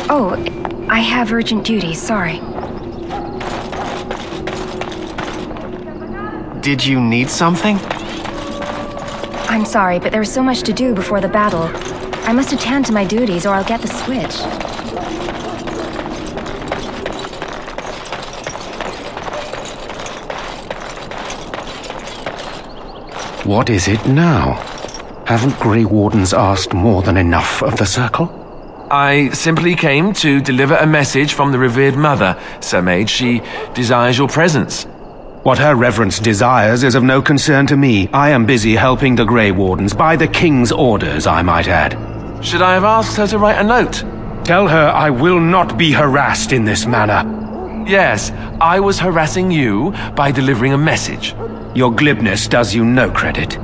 Oh, I have urgent duties, sorry. Did you need something? I'm sorry, but there's so much to do before the battle. I must attend to my duties or I'll get the switch. What is it now? Haven't Grey Wardens asked more than enough of the Circle? I simply came to deliver a message from the revered mother, Sir Mage. She desires your presence. What her reverence desires is of no concern to me. I am busy helping the Grey Wardens, by the King's orders, I might add. Should I have asked her to write a note? Tell her I will not be harassed in this manner. Yes, I was harassing you by delivering a message. Your glibness does you no credit.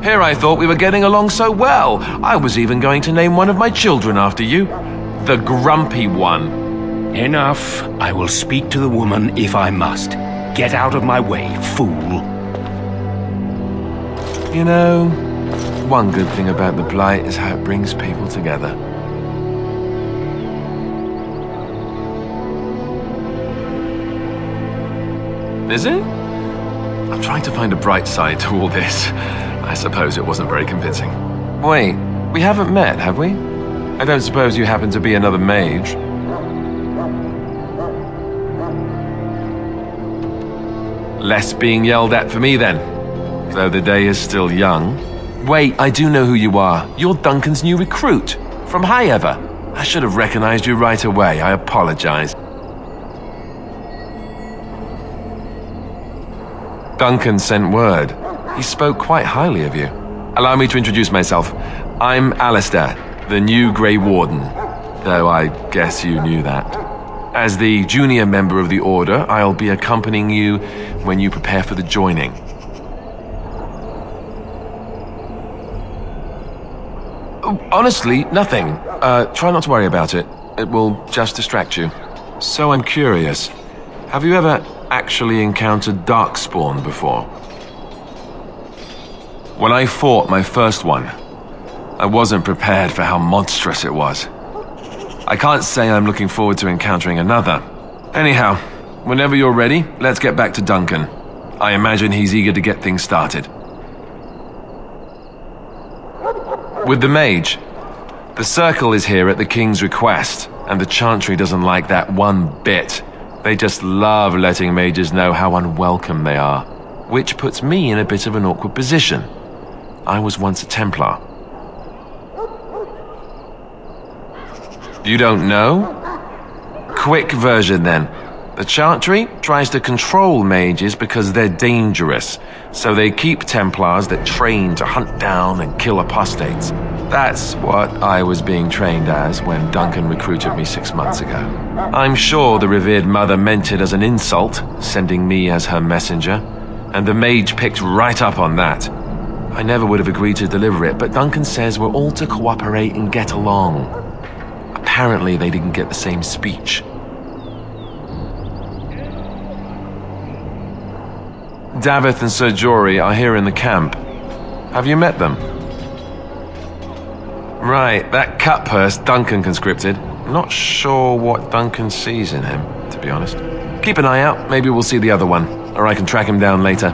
Here I thought we were getting along so well. I was even going to name one of my children after you. The Grumpy One. Enough. I will speak to the woman if I must. Get out of my way, fool. You know, one good thing about the Blight is how it brings people together. Is it? I'm trying to find a bright side to all this. I suppose it wasn't very convincing. Wait, we haven't met, have we? I don't suppose you happen to be another mage? Less being yelled at for me then, though the day is still young. Wait, I do know who you are. You're Duncan's new recruit, from High Ever. I should have recognized you right away. I apologize. Duncan sent word. He spoke quite highly of you. Allow me to introduce myself. I'm Alistair, the new Grey Warden, though I guess you knew that. As the junior member of the Order, I'll be accompanying you when you prepare for the joining. Honestly, nothing. Try not to worry about it. It will just distract you. So I'm curious. Have you ever actually encountered Darkspawn before? When I fought my first one, I wasn't prepared for how monstrous it was. I can't say I'm looking forward to encountering another. Anyhow, whenever you're ready, let's get back to Duncan. I imagine he's eager to get things started. With the mage, the Circle is here at the King's request, and the Chantry doesn't like that one bit. They just love letting mages know how unwelcome they are, which puts me in a bit of an awkward position. I was once a Templar. You don't know? Quick version then. The Chantry tries to control mages because they're dangerous, so they keep Templars that train to hunt down and kill apostates. That's what I was being trained as when Duncan recruited me 6 months ago. I'm sure the revered mother meant it as an insult, sending me as her messenger, and the mage picked right up on that. I never would have agreed to deliver it, but Duncan says we're all to cooperate and get along. Apparently they didn't get the same speech. Davith and Sir Jory are here in the camp. Have you met them? Right, that cut purse Duncan conscripted. Not sure what Duncan sees in him, to be honest. Keep an eye out, maybe we'll see the other one, or I can track him down later.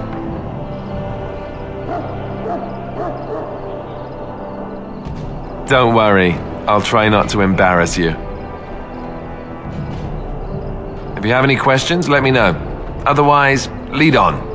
Don't worry, I'll try not to embarrass you. If you have any questions, let me know. Otherwise, lead on.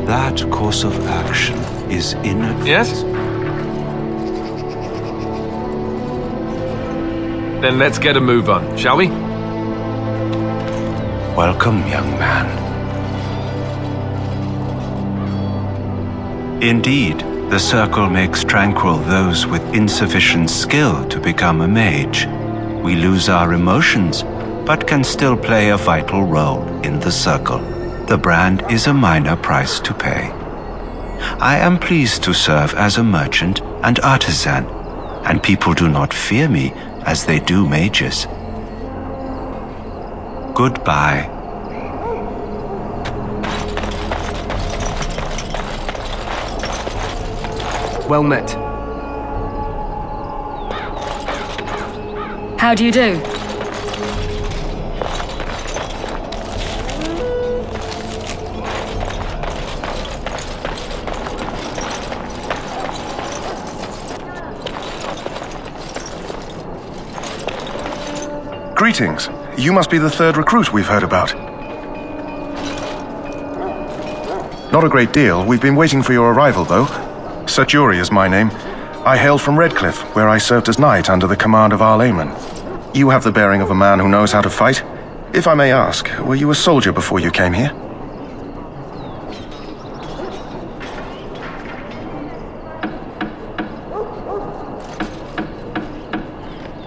That course of action is inadvisable. Yes? Then let's get a move on, shall we? Welcome, young man. Indeed, the circle makes tranquil those with insufficient skill to become a mage. We lose our emotions, but can still play a vital role in the circle. The brand is a minor price to pay. I am pleased to serve as a merchant and artisan, and people do not fear me as they do mages. Goodbye. Well met. How do you do? Greetings. You must be the third recruit we've heard about. Not a great deal. We've been waiting for your arrival, though. Sir Jury is my name. I hail from Redcliffe, where I served as knight under the command of Arl Eamon. You have the bearing of a man who knows how to fight. If I may ask, were you a soldier before you came here?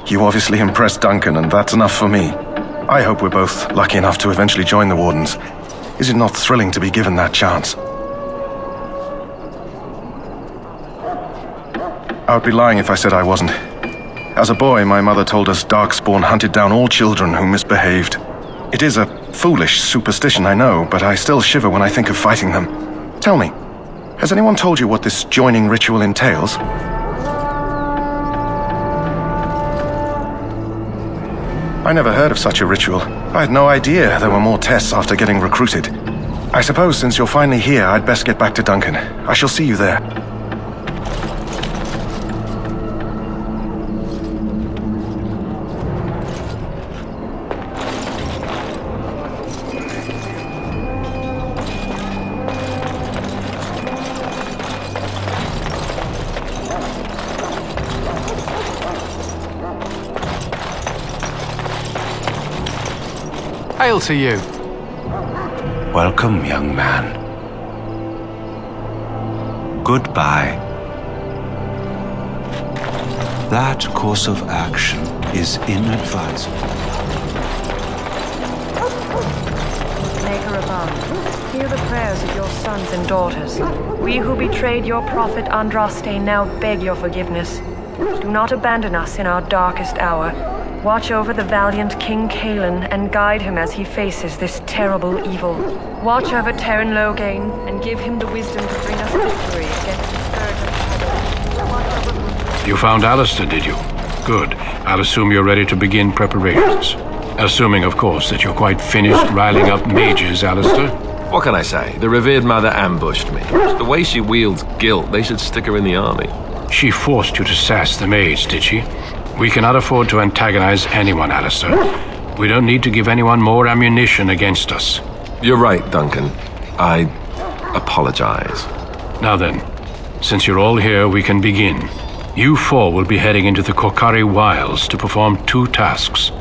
You obviously impressed Duncan, and that's enough for me. I hope we're both lucky enough to eventually join the Wardens. Is it not thrilling to be given that chance? I would be lying if I said I wasn't. As a boy, my mother told us Darkspawn hunted down all children who misbehaved. It is a foolish superstition, I know, but I still shiver when I think of fighting them. Tell me, has anyone told you what this joining ritual entails? I never heard of such a ritual. I had no idea there were more tests after getting recruited. I suppose since you're finally here, I'd best get back to Duncan. I shall see you there. Hail to you. Welcome, young man. Goodbye. That course of action is inadvisable. Maker above, hear the prayers of your sons and daughters. We who betrayed your prophet Andraste now beg your forgiveness. Do not abandon us in our darkest hour. Watch over the valiant King Kaelin and guide him as he faces this terrible evil. Watch over Terran Logain and give him the wisdom to bring us victory against the scourge. You found Alistair, did you? Good. I'll assume you're ready to begin preparations. Assuming, of course, that you're quite finished riling up mages, Alistair. What can I say? The revered mother ambushed me. The way she wields guilt, they should stick her in the army. She forced you to sass the maids, did she? We cannot afford to antagonize anyone, Alistair. We don't need to give anyone more ammunition against us. You're right, Duncan. I apologize. Now then, since you're all here, we can begin. You four will be heading into the Korkari Wilds to perform 2 tasks.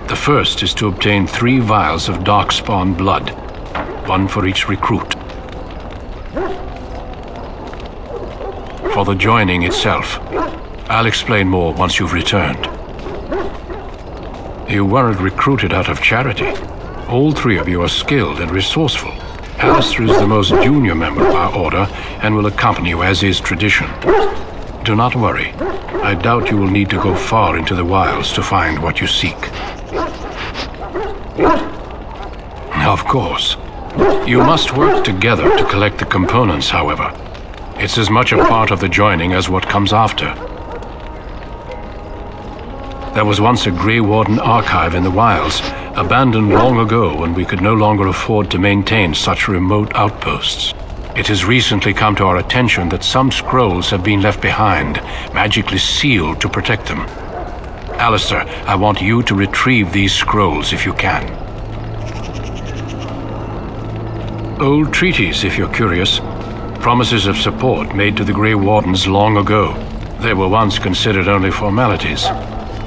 The first is to obtain 3 vials of Darkspawn blood, 1 for each recruit. For the joining itself, I'll explain more once you've returned. You weren't recruited out of charity. All 3 of you are skilled and resourceful. Alistair is the most junior member of our order and will accompany you as is tradition. Do not worry. I doubt you will need to go far into the wilds to find what you seek. Of course. You must work together to collect the components, however. It's as much a part of the joining as what comes after. There was once a Grey Warden archive in the wilds, abandoned long ago when we could no longer afford to maintain such remote outposts. It has recently come to our attention that some scrolls have been left behind, magically sealed to protect them. Alistair, I want you to retrieve these scrolls if you can. Old treaties, if you're curious. Promises of support made to the Grey Wardens long ago. They were once considered only formalities.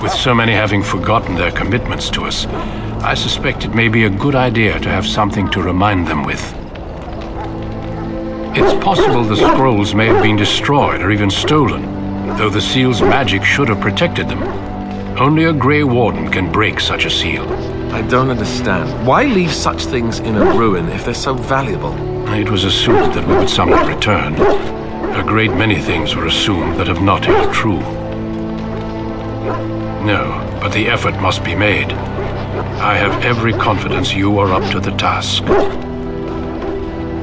With so many having forgotten their commitments to us, I suspect it may be a good idea to have something to remind them with. It's possible the scrolls may have been destroyed or even stolen, though the seal's magic should have protected them. Only a Grey Warden can break such a seal. I don't understand. Why leave such things in a ruin if they're so valuable? It was assumed that we would someday return. A great many things were assumed that have not held true. No, but the effort must be made. I have every confidence you are up to the task.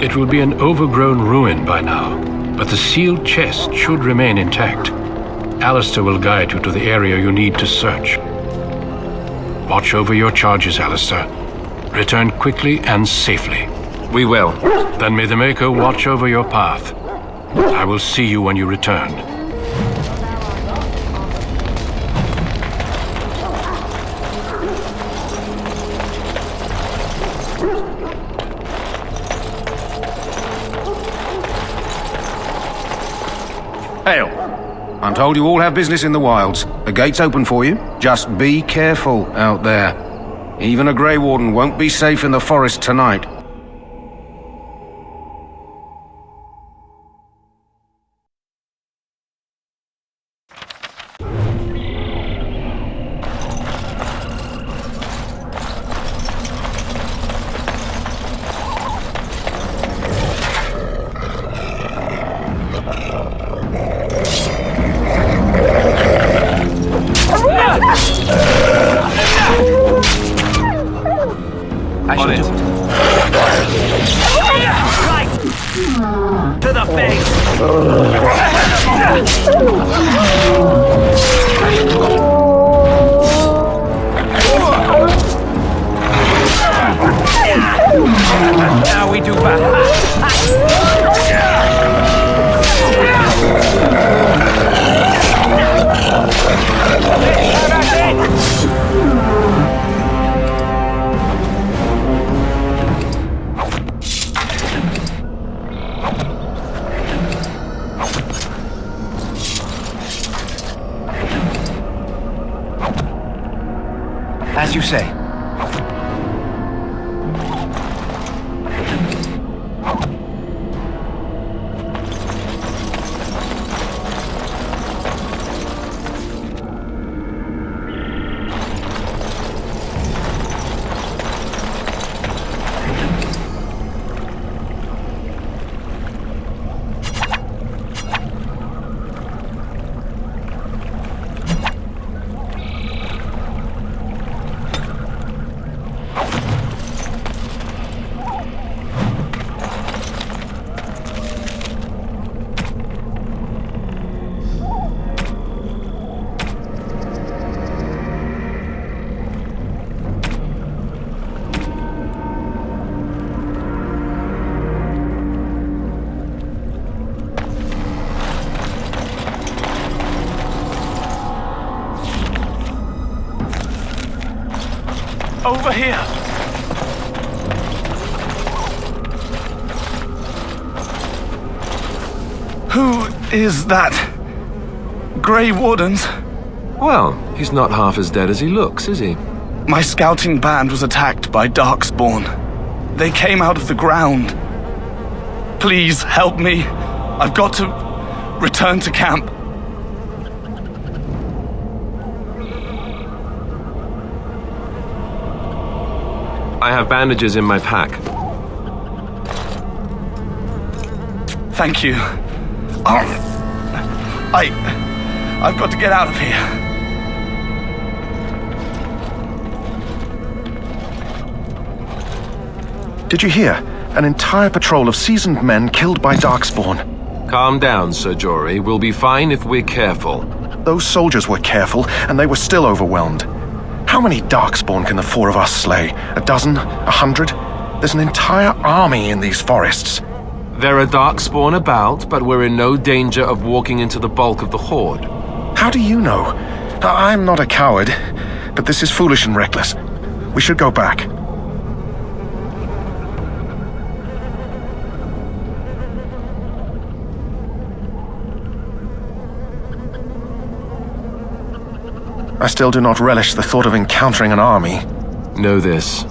It will be an overgrown ruin by now, but the sealed chest should remain intact. Alistair will guide you to the area you need to search. Watch over your charges, Alistair. Return quickly and safely. We will. Then may the Maker watch over your path. I will see you when you return. Hail. I'm told you all have business in the wilds. The gate's open for you. Just be careful out there. Even a Grey Warden won't be safe in the forest tonight. As you say. Over here! Who is that? Grey Wardens? Well, he's not half as dead as he looks, is he? My scouting band was attacked by Darkspawn. They came out of the ground. Please help me. I've got to return to camp. I have bandages in my pack. Thank you. I've got to get out of here. Did you hear? An entire patrol of seasoned men killed by Darkspawn. Calm down, Sir Jory. We'll be fine if we're careful. Those soldiers were careful, and they were still overwhelmed. How many Darkspawn can the four of us slay? A dozen? 100? There's an entire army in these forests. There are Darkspawn about, but we're in no danger of walking into the bulk of the Horde. How do you know? I'm not a coward, but this is foolish and reckless. We should go back. I still do not relish the thought of encountering an army. Know this.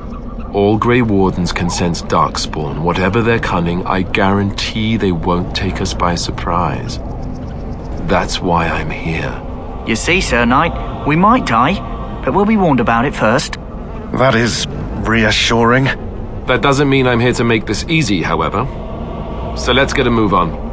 All Grey Wardens can sense Darkspawn. Whatever their cunning, I guarantee they won't take us by surprise. That's why I'm here. You see, Sir Knight, we might die, but we'll be warned about it first. That is reassuring. That doesn't mean I'm here to make this easy, however. So let's get a move on.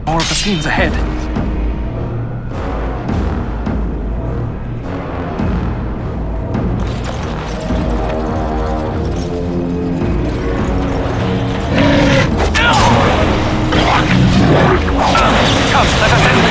More of the fiends ahead. Come, let us in.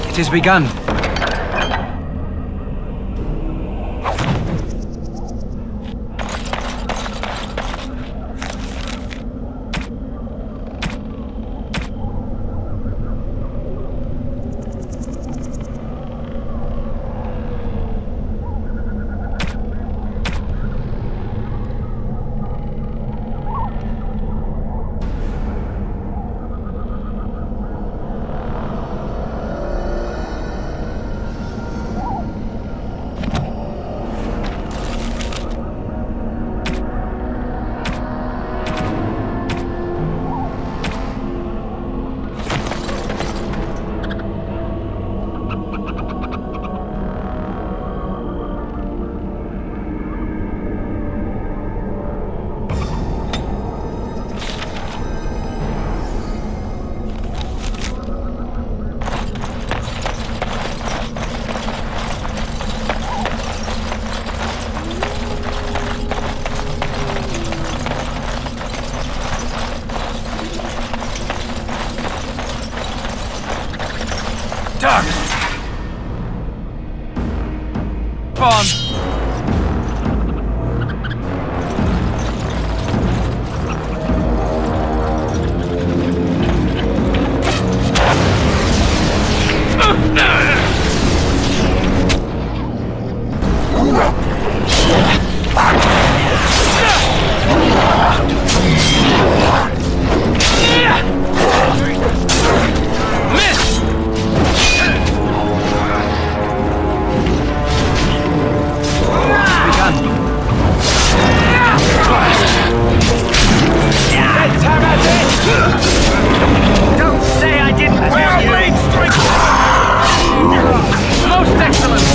It has begun. Dogs! Spawn! Don't say I didn't warn you! Most excellent!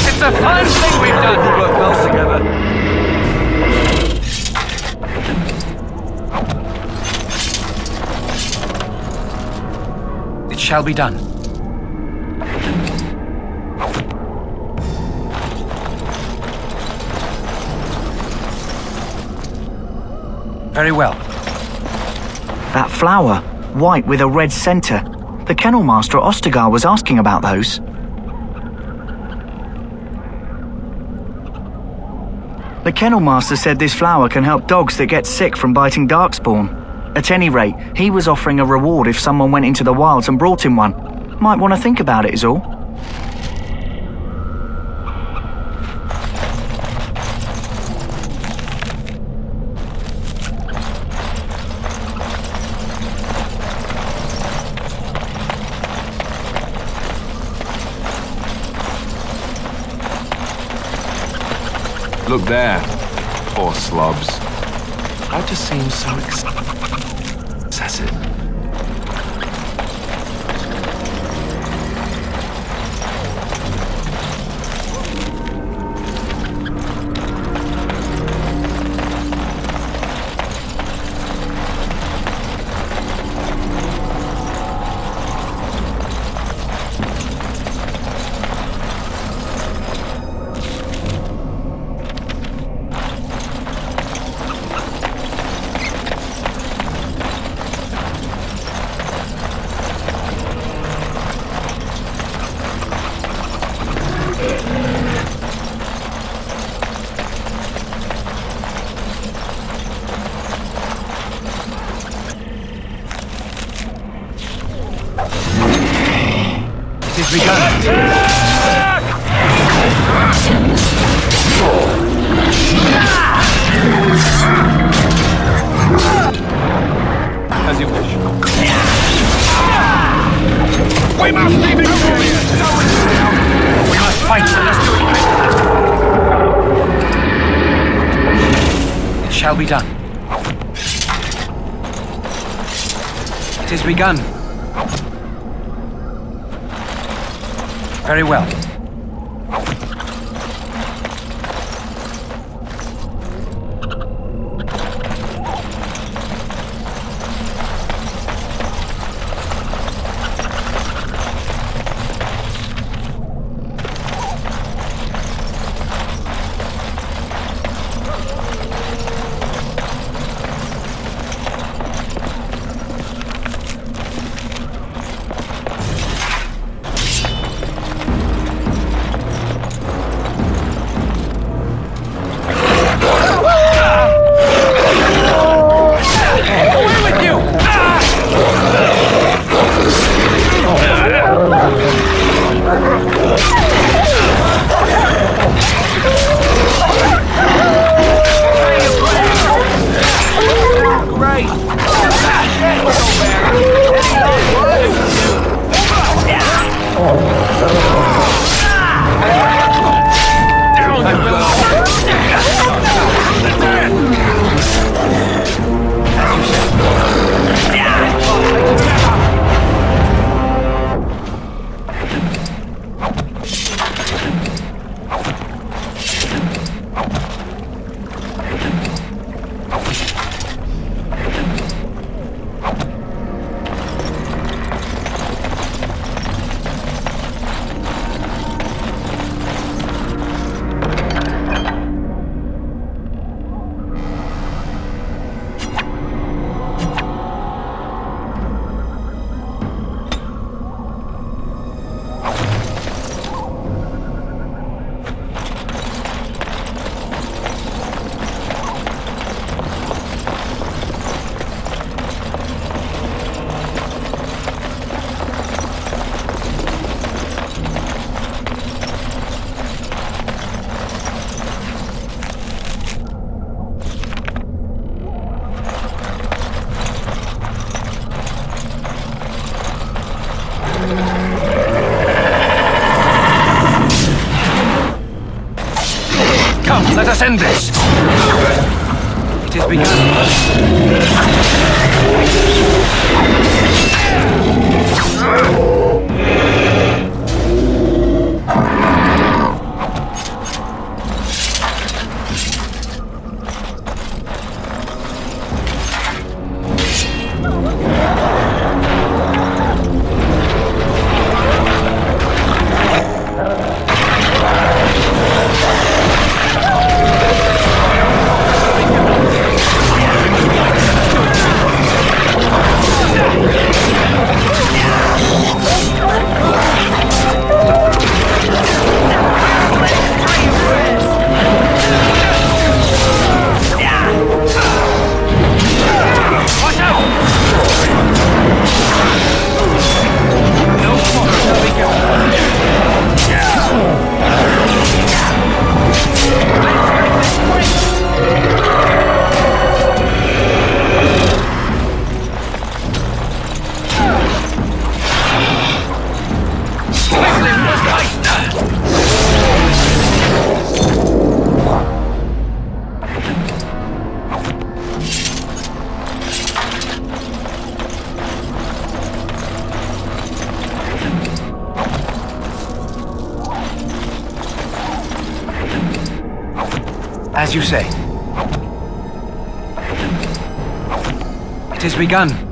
It's a fine thing we've done to work well together. It shall be done. Very well. That flower, white with a red centre. The kennel master at Ostagar was asking about those. The kennel master said this flower can help dogs that get sick from biting darkspawn. At any rate, he was offering a reward if someone went into the wilds and brought him one. Might want to think about it is all. Look there. Poor slobs. That just seems so excessive. As you wish. We must be victorious! We must fight, so let's do it. It shall be done. It is begun. Very well. Come, let us end this! It is begun. As you say. It has begun.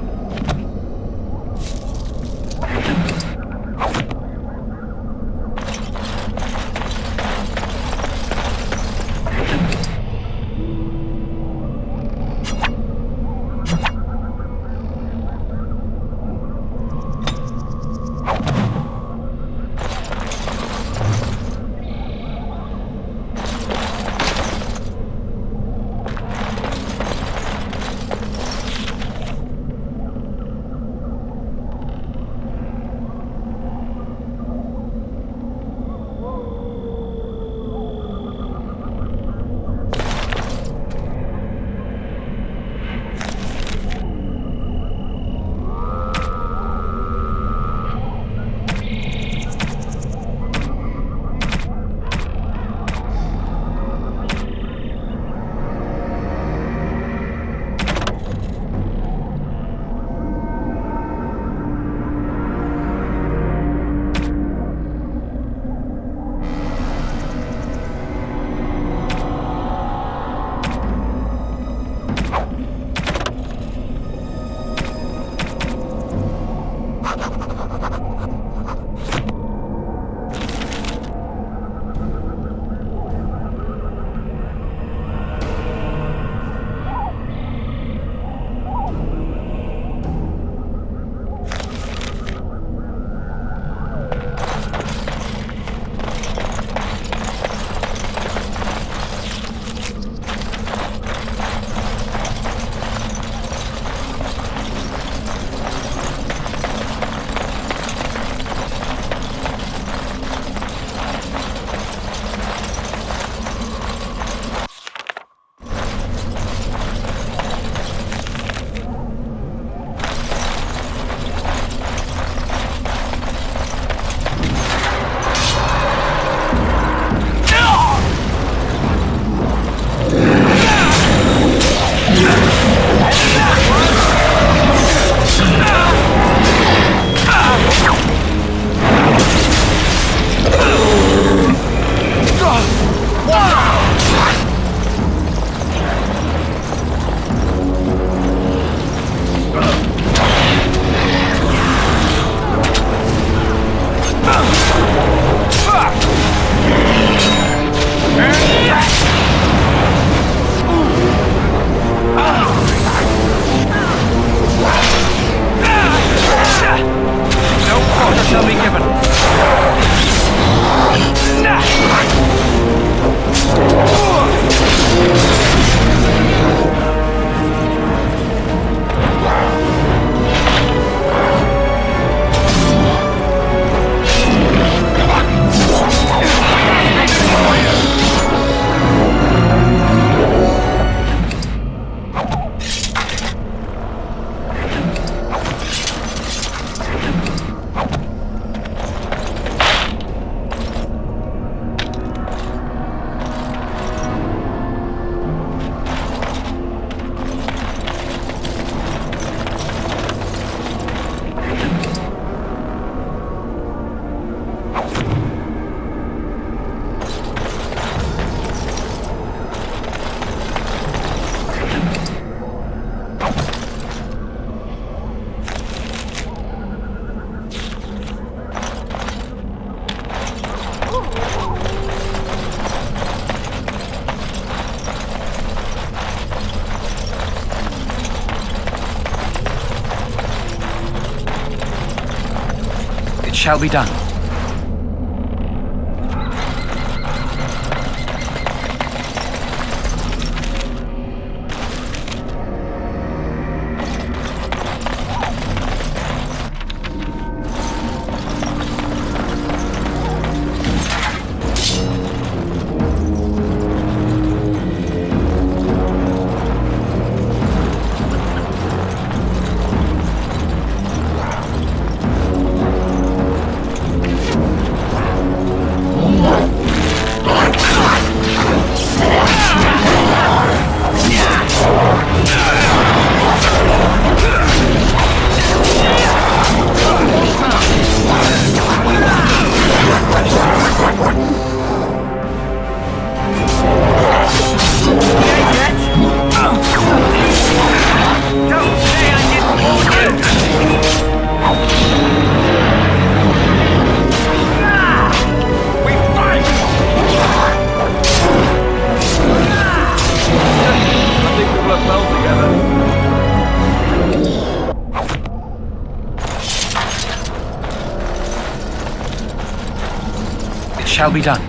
shall be done. Shall be done.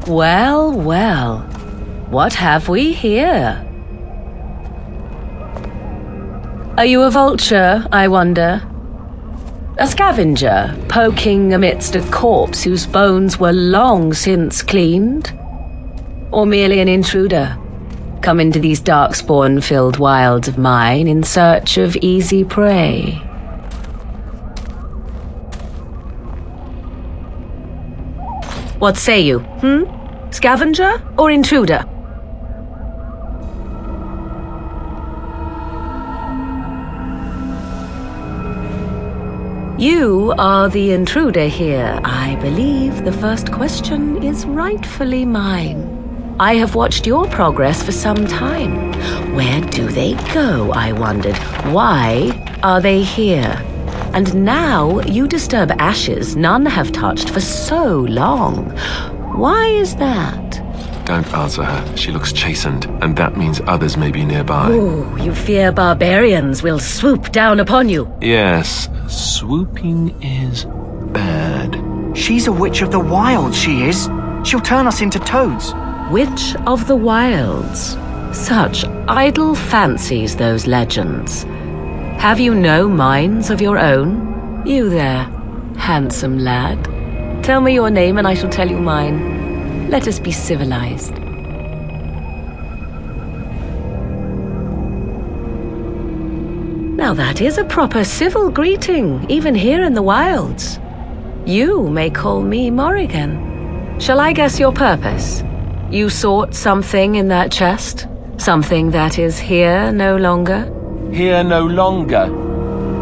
Well, well. What have we here? Are you a vulture, I wonder? A scavenger, poking amidst a corpse whose bones were long since cleaned? Or merely an intruder, come into these darkspawn-filled wilds of mine in search of easy prey? What say you, Scavenger or intruder? You are the intruder here. I believe the first question is rightfully mine. I have watched your progress for some time. Where do they go, I wondered? Why are they here? And now you disturb ashes none have touched for so long. Why is that? Don't answer her. She looks chastened, and that means others may be nearby. Oh, you fear barbarians will swoop down upon you. Yes, swooping is bad. She's a witch of the wilds, she is. She'll turn us into toads. Witch of the wilds. Such idle fancies, those legends. Have you no minds of your own? You there, handsome lad. Tell me your name and I shall tell you mine. Let us be civilized. Now that is a proper civil greeting, even here in the wilds. You may call me Morrigan. Shall I guess your purpose? You sought something in that chest? Something that is here no longer? Here no longer?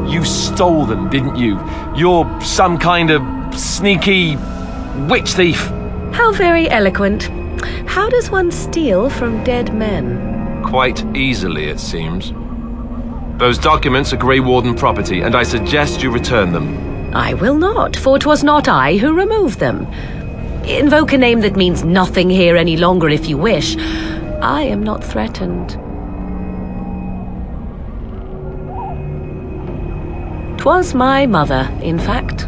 You stole them, didn't you? You're some kind of sneaky witch thief. How very eloquent. How does one steal from dead men? Quite easily, it seems. Those documents are Grey Warden property, and I suggest you return them. I will not, for 'twas not I who removed them. Invoke a name that means nothing here any longer if you wish. I am not threatened. 'Twas my mother, in fact.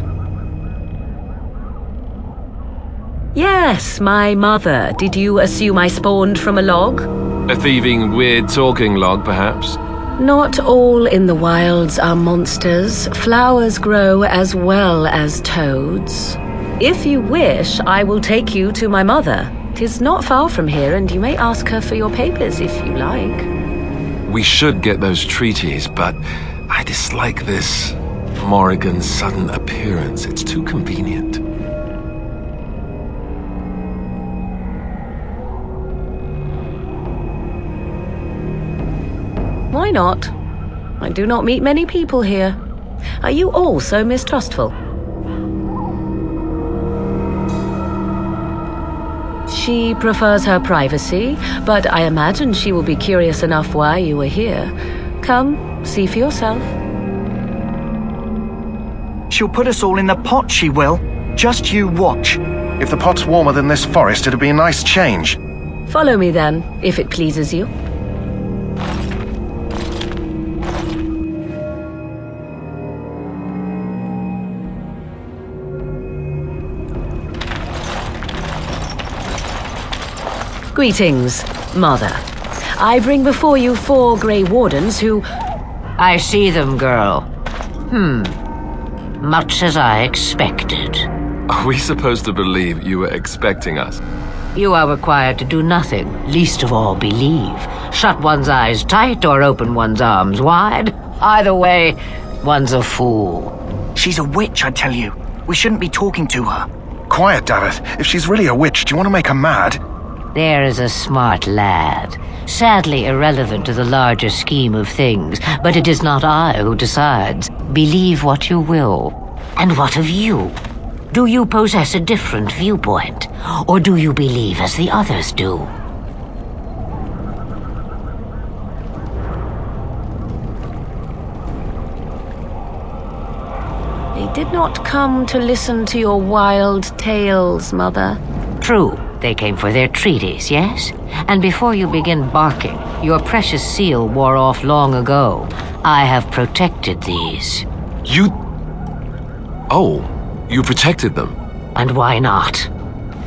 Yes, my mother. Did you assume I spawned from a log? A thieving, weird-talking log, perhaps? Not all in the wilds are monsters. Flowers grow as well as toads. If you wish, I will take you to my mother. 'Tis not far from here, and you may ask her for your papers if you like. We should get those treaties, but I dislike this Morrigan's sudden appearance. It's too convenient. Why not? I do not meet many people here. Are you all so mistrustful? She prefers her privacy, but I imagine she will be curious enough why you were here. Come, see for yourself. She'll put us all in the pot, she will. Just you watch. If the pot's warmer than this forest, it'd be a nice change. Follow me then, if it pleases you. Greetings, Mother. I bring before you 4 Grey Wardens who... I see them, girl. Much as I expected. Are we supposed to believe you were expecting us? You are required to do nothing, least of all believe. Shut one's eyes tight or open one's arms wide. Either way, one's a fool. She's a witch, I tell you. We shouldn't be talking to her. Quiet, Dareth. If she's really a witch, do you want to make her mad? There is a smart lad. Sadly irrelevant to the larger scheme of things, but it is not I who decides. Believe what you will. And what of you? Do you possess a different viewpoint? Or do you believe as the others do? They did not come to listen to your wild tales, Mother. True. They came for their treaties, yes? And before you begin barking, your precious seal wore off long ago. I have protected these. You... Oh, you protected them? And why not?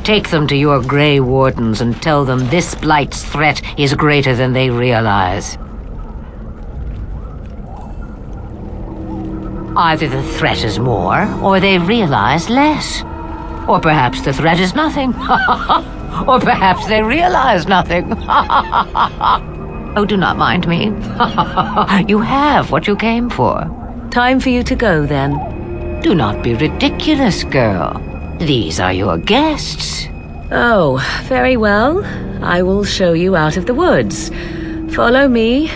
Take them to your Grey Wardens and tell them this blight's threat is greater than they realize. Either the threat is more, or they realize less. Or perhaps the threat is nothing. Or perhaps they realize nothing. Oh, do not mind me. You have what you came for. Time for you to go, then. Do not be ridiculous, girl. These are your guests. Oh, very well. I will show you out of the woods. Follow me.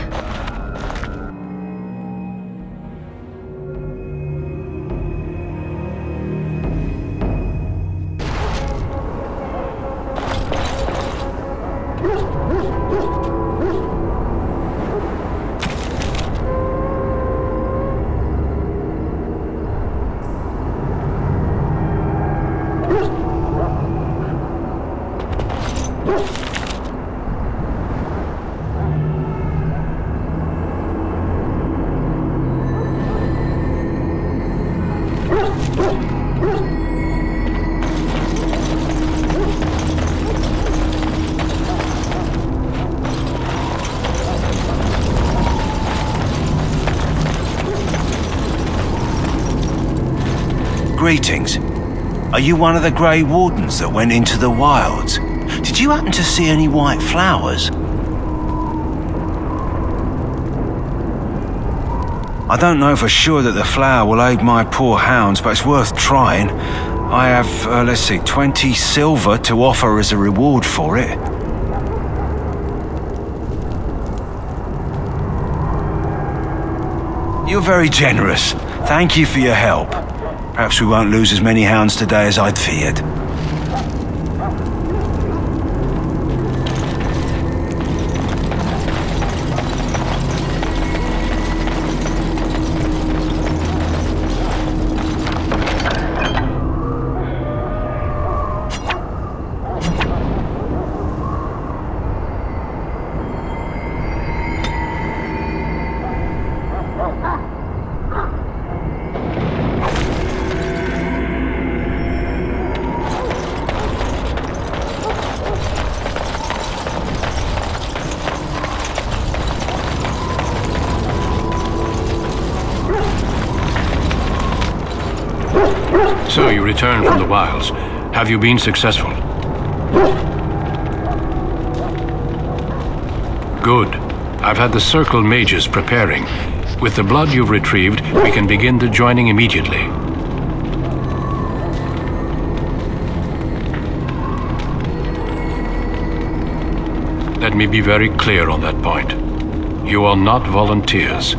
Greetings. Are you one of the Grey Wardens that went into the wilds? Did you happen to see any white flowers? I don't know for sure that the flower will aid my poor hounds, but it's worth trying. I have, 20 silver to offer as a reward for it. You're very generous. Thank you for your help. Perhaps we won't lose as many hounds today as I'd feared. So you returned from the wilds. Have you been successful? Good. I've had the Circle mages preparing. With the blood you've retrieved, we can begin the joining immediately. Let me be very clear on that point. You are not volunteers.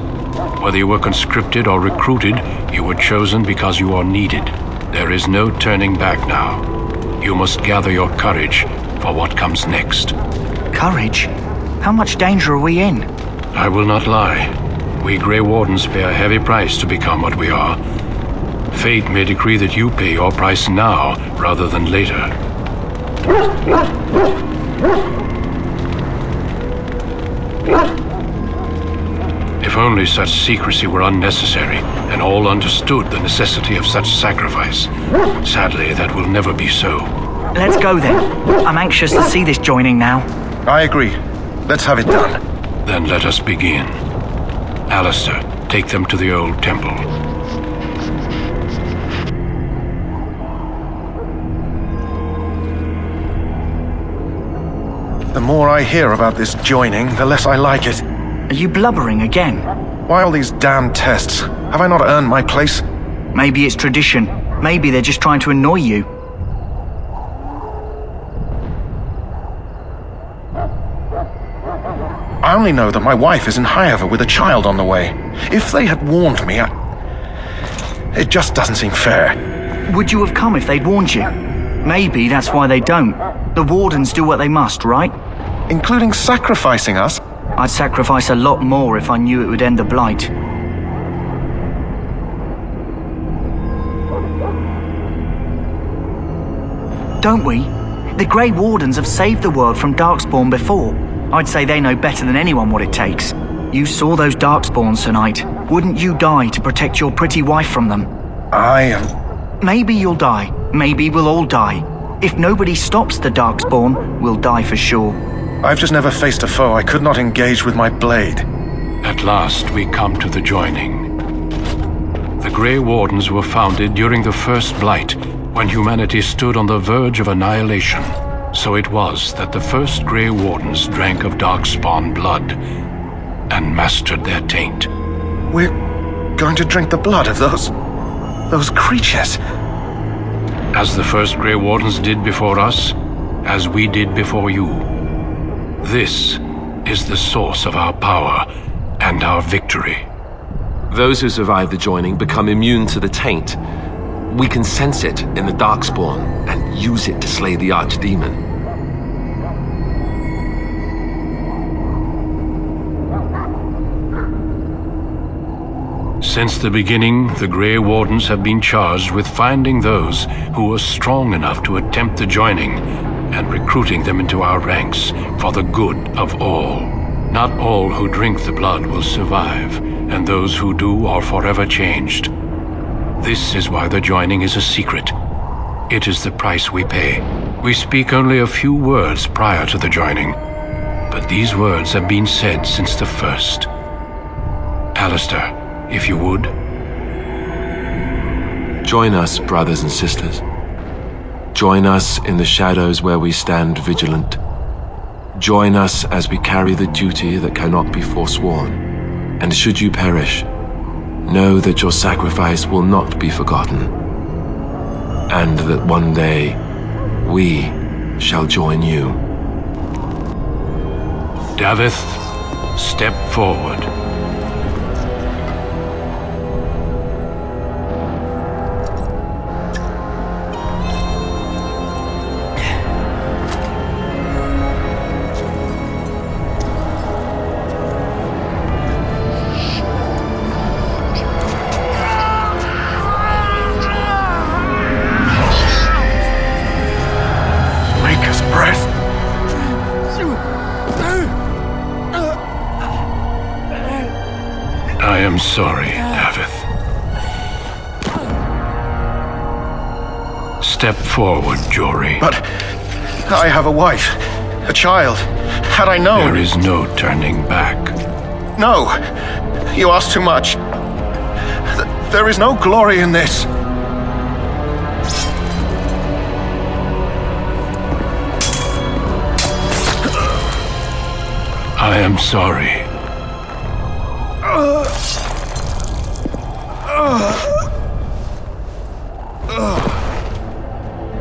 Whether you were conscripted or recruited, you were chosen because you are needed. There is no turning back now. You must gather your courage, for what comes next. Courage? How much danger are we in? I will not lie. We Grey Wardens pay a heavy price to become what we are. Fate may decree that you pay your price now rather than later. If only such secrecy were unnecessary, and all understood the necessity of such sacrifice. Sadly, that will never be so. Let's go then. I'm anxious to see this joining now. I agree. Let's have it done. Then let us begin. Alistair, take them to the old temple. The more I hear about this joining, the less I like it. Are you blubbering again? Why all these damn tests? Have I not earned my place? Maybe it's tradition. Maybe they're just trying to annoy you. I only know that my wife is in Highover with a child on the way. If they had warned me, it just doesn't seem fair. Would you have come if they'd warned you? Maybe that's why they don't. The Wardens do what they must, right? Including sacrificing us? I'd sacrifice a lot more if I knew it would end the Blight. Don't we? The Grey Wardens have saved the world from Darkspawn before. I'd say they know better than anyone what it takes. You saw those Darkspawns tonight. Wouldn't you die to protect your pretty wife from them? Maybe you'll die. Maybe we'll all die. If nobody stops the Darkspawn, we'll die for sure. I've just never faced a foe I could not engage with my blade. At last we come to the joining. The Grey Wardens were founded during the First Blight, when humanity stood on the verge of annihilation. So it was that the first Grey Wardens drank of Darkspawn blood and mastered their taint. We're going to drink the blood of those creatures. As the first Grey Wardens did before us, as we did before you. This is the source of our power and our victory. Those who survive the joining become immune to the taint. We can sense it in the Darkspawn and use it to slay the Archdemon. Since the beginning, the Grey Wardens have been charged with finding those who were strong enough to attempt the joining and recruiting them into our ranks for the good of all. Not all who drink the blood will survive, and those who do are forever changed. This is why the joining is a secret. It is the price we pay. We speak only a few words prior to the joining, but these words have been said since the first. Alistair, if you would. Join us, brothers and sisters. Join us in the shadows where we stand vigilant. Join us as we carry the duty that cannot be forsworn. And should you perish, know that your sacrifice will not be forgotten, and that one day we shall join you. Davith, step forward. I am sorry, Davith. Step forward, Jory. But I have a wife, a child. Had I known... There is no turning back. No! You ask too much. There is no glory in this. I am sorry.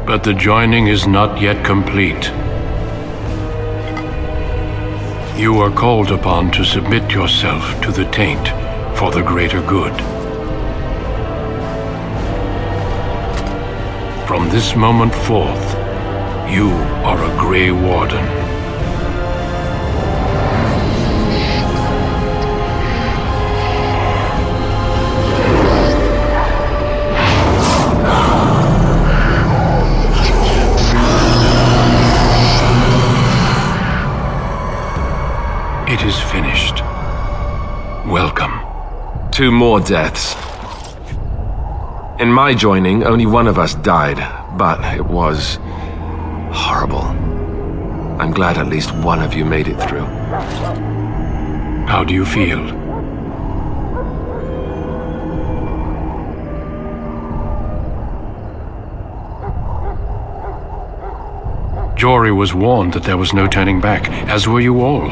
But the joining is not yet complete. You are called upon to submit yourself to the taint for the greater good. From this moment forth, You are a Grey Warden. It is finished. Welcome. 2 more deaths. In my joining, only one of us died, but it was horrible. I'm glad at least one of you made it through. How do you feel? Jory was warned that there was no turning back, as were you all.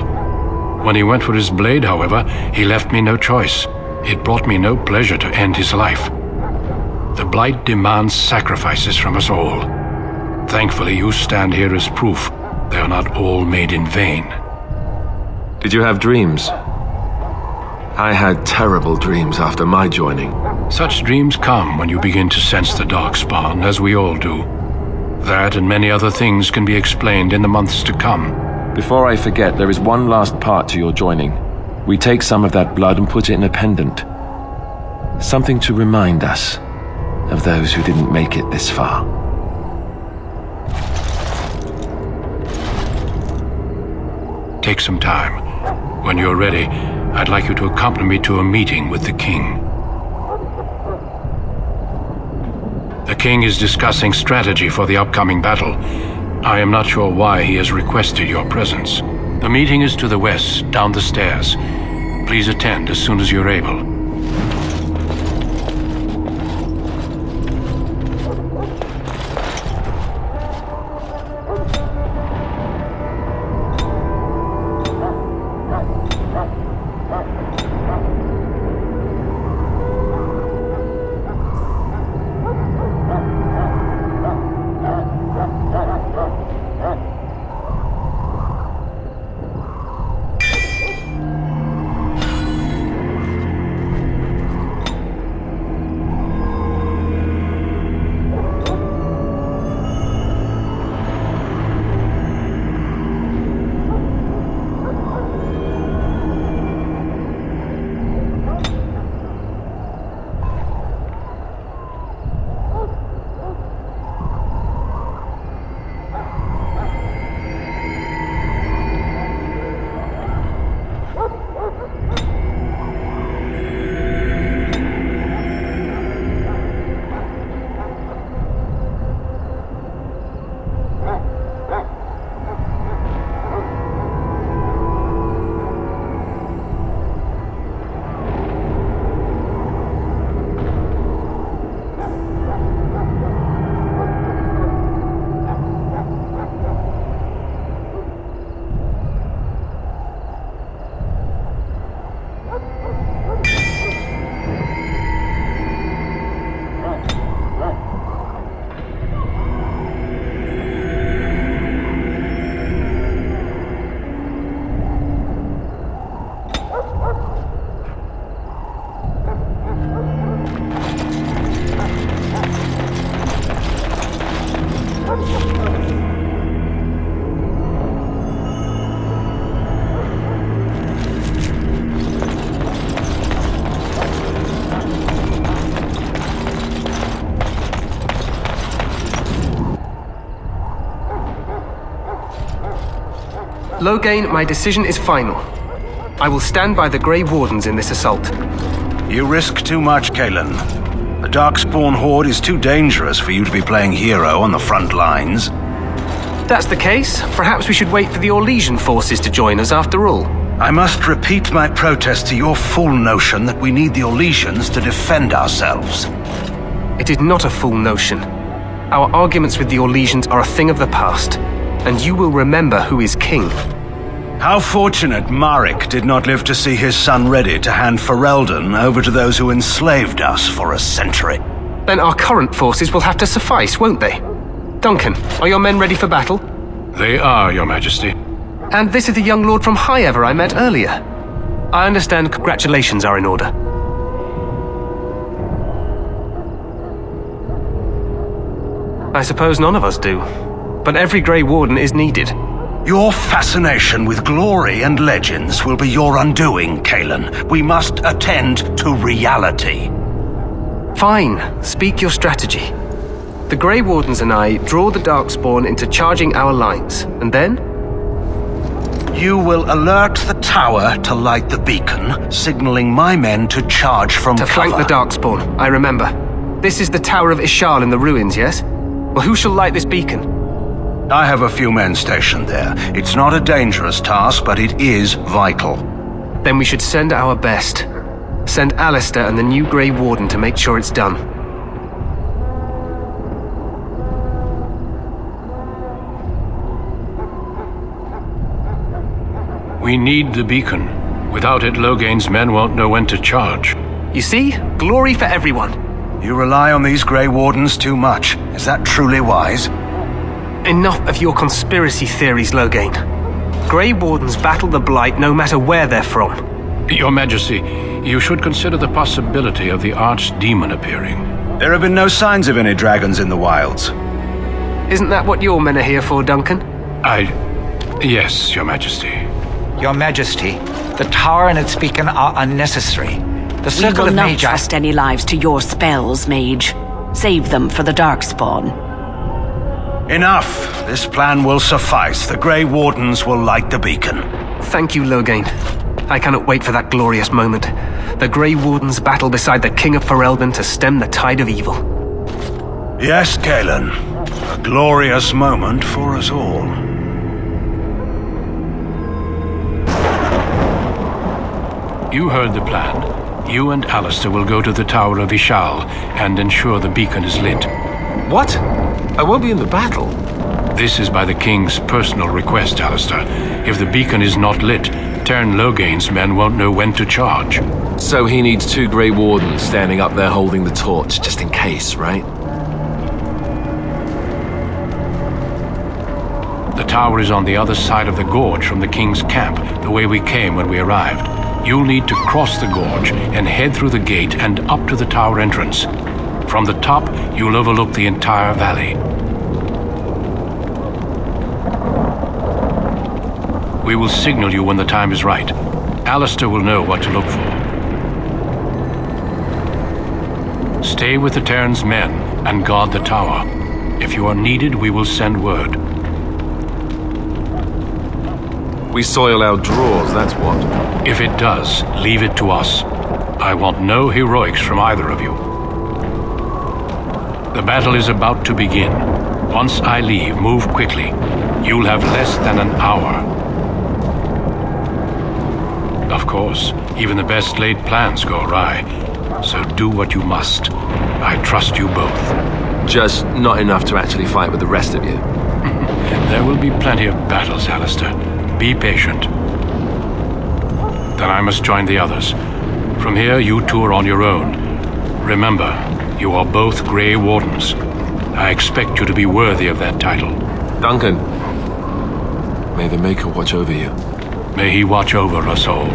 When he went for his blade, however, he left me no choice. It brought me no pleasure to end his life. The Blight demands sacrifices from us all. Thankfully, you stand here as proof they are not all made in vain. Did you have dreams? I had terrible dreams after my joining. Such dreams come when you begin to sense the Darkspawn, as we all do. That and many other things can be explained in the months to come. Before I forget, there is one last part to your joining. We take some of that blood and put it in a pendant. Something to remind us of those who didn't make it this far. Take some time. When you're ready, I'd like you to accompany me to a meeting with the king. The king is discussing strategy for the upcoming battle. I am not sure why he has requested your presence. The meeting is to the west, down the stairs. Please attend as soon as you're able. Loghain, my decision is final. I will stand by the Grey Wardens in this assault. You risk too much, Kalen. The Darkspawn Horde is too dangerous for you to be playing hero on the front lines. That's the case. Perhaps we should wait for the Orlesian forces to join us after all. I must repeat my protest to your fool notion that we need the Orlesians to defend ourselves. It is not a fool notion. Our arguments with the Orlesians are a thing of the past, and you will remember who is king. How fortunate Marek did not live to see his son ready to hand Ferelden over to those who enslaved us for a century. Then our current forces will have to suffice, won't they? Duncan, are your men ready for battle? They are, Your Majesty. And this is the young lord from Highever I met earlier. I understand congratulations are in order. I suppose none of us do. but every Grey Warden is needed. Your fascination with glory and legends will be your undoing, Kalen. We must attend to reality. Fine, speak your strategy. The Grey Wardens and I draw the Darkspawn into charging our lines, and then? You will alert the tower to light the beacon, signaling my men to charge from cover. To flank the Darkspawn, I remember. This is the Tower of Ishal in the ruins, yes? Well, who shall light this beacon? I have a few men stationed there. It's not a dangerous task, but it is vital. Then we should send our best. Send Alistair and the new Grey Warden to make sure it's done. We need the beacon. Without it, Loghain's men won't know when to charge. You see? Glory for everyone. You rely on these Grey Wardens too much. Is that truly wise? Enough of your conspiracy theories, Loghain. Grey Wardens battle the Blight no matter where they're from. Your Majesty, you should consider the possibility of the Archdemon appearing. There have been no signs of any dragons in the wilds. Isn't that what your men are here for, Duncan? Yes, Your Majesty. Your Majesty, the tower and its beacon are unnecessary. The circle We will of not mage... trust any lives to your spells, mage. Save them for the Darkspawn. Enough! This plan will suffice. The Grey Wardens will light the beacon. Thank you, Loghain. I cannot wait for that glorious moment. The Grey Wardens battle beside the King of Ferelden to stem the tide of evil. Yes, Kalen. A glorious moment for us all. You heard the plan. You and Alistair will go to the Tower of Ishal and ensure the beacon is lit. What? I won't be in the battle. This is by the King's personal request, Alistair. If the beacon is not lit, Tern Loghain's men won't know when to charge. So he needs 2 Grey Wardens standing up there holding the torch, just in case, right? The tower is on the other side of the gorge from the King's camp, the way we came when we arrived. You'll need to cross the gorge and head through the gate and up to the tower entrance. From the top, you'll overlook the entire valley. We will signal you when the time is right. Alistair will know what to look for. Stay with the Terran's men and guard the tower. If you are needed, we will send word. We soil our drawers, that's what. If it does, leave it to us. I want no heroics from either of you. The battle is about to begin. Once I leave, move quickly. You'll have less than an hour. Of course, even the best laid plans go awry. So do what you must. I trust you both. Just not enough to actually fight with the rest of you. There will be plenty of battles, Alistair. Be patient. Then I must join the others. From here, you two are on your own. Remember, you are both Grey Wardens. I expect you to be worthy of that title. Duncan, may the Maker watch over you. May he watch over us all.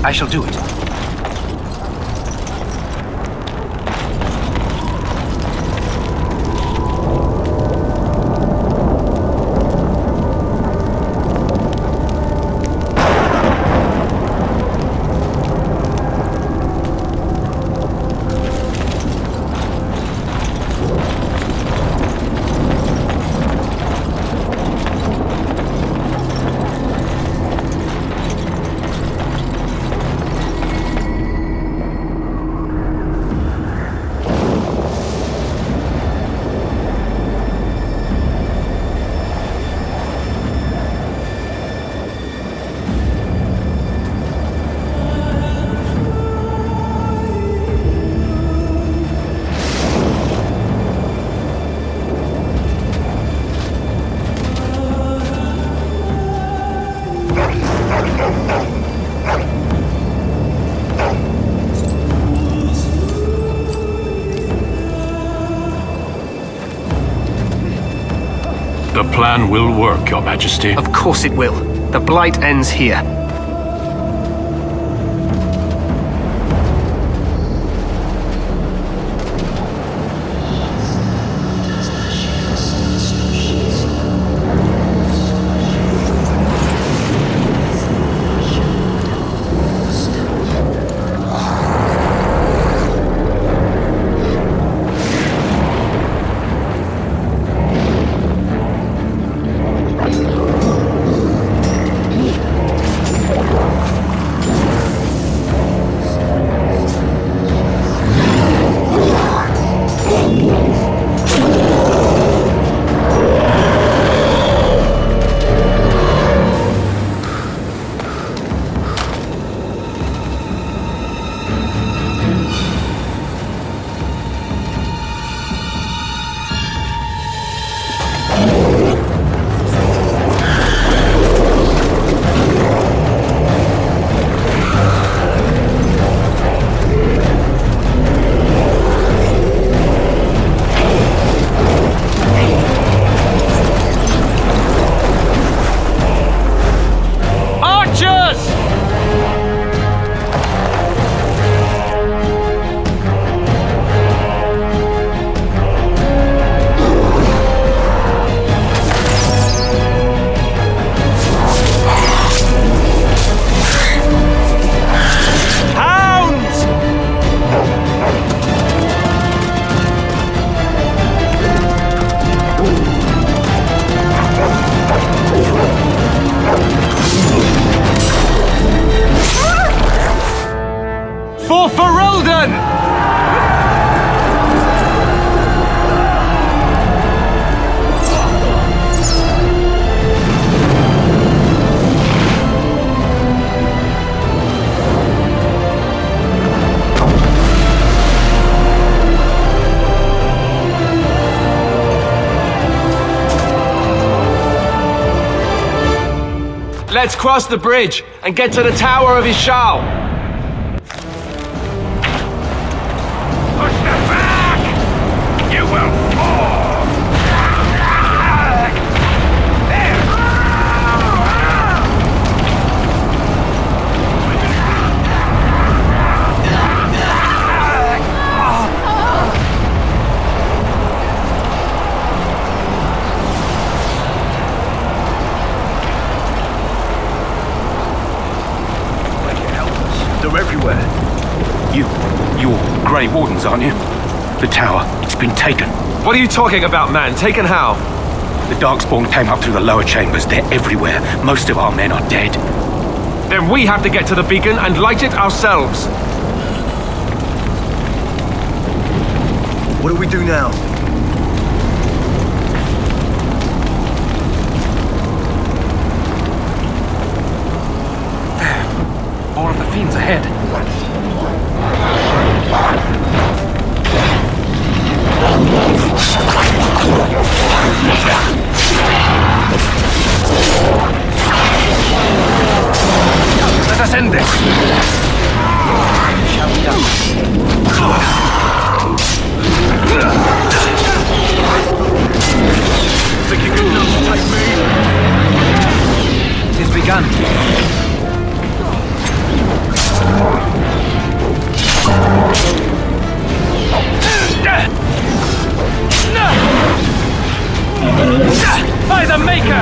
I shall do it. The plan will work, Your Majesty. Of course it will. The Blight ends here. Let's cross the bridge and get to the Tower of Ishal. Push them back! You will fall! They're everywhere. You're Grey Wardens, aren't you? The tower, it's been taken. What are you talking about, man? Taken how? The Darkspawn came up through the lower chambers. They're everywhere. Most of our men are dead. Then we have to get to the beacon and light it ourselves. What do we do now? More of the fiends ahead. Let us end this. Shall we go? Think you can enough to take me? It has begun. By the Maker!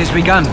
It is begun.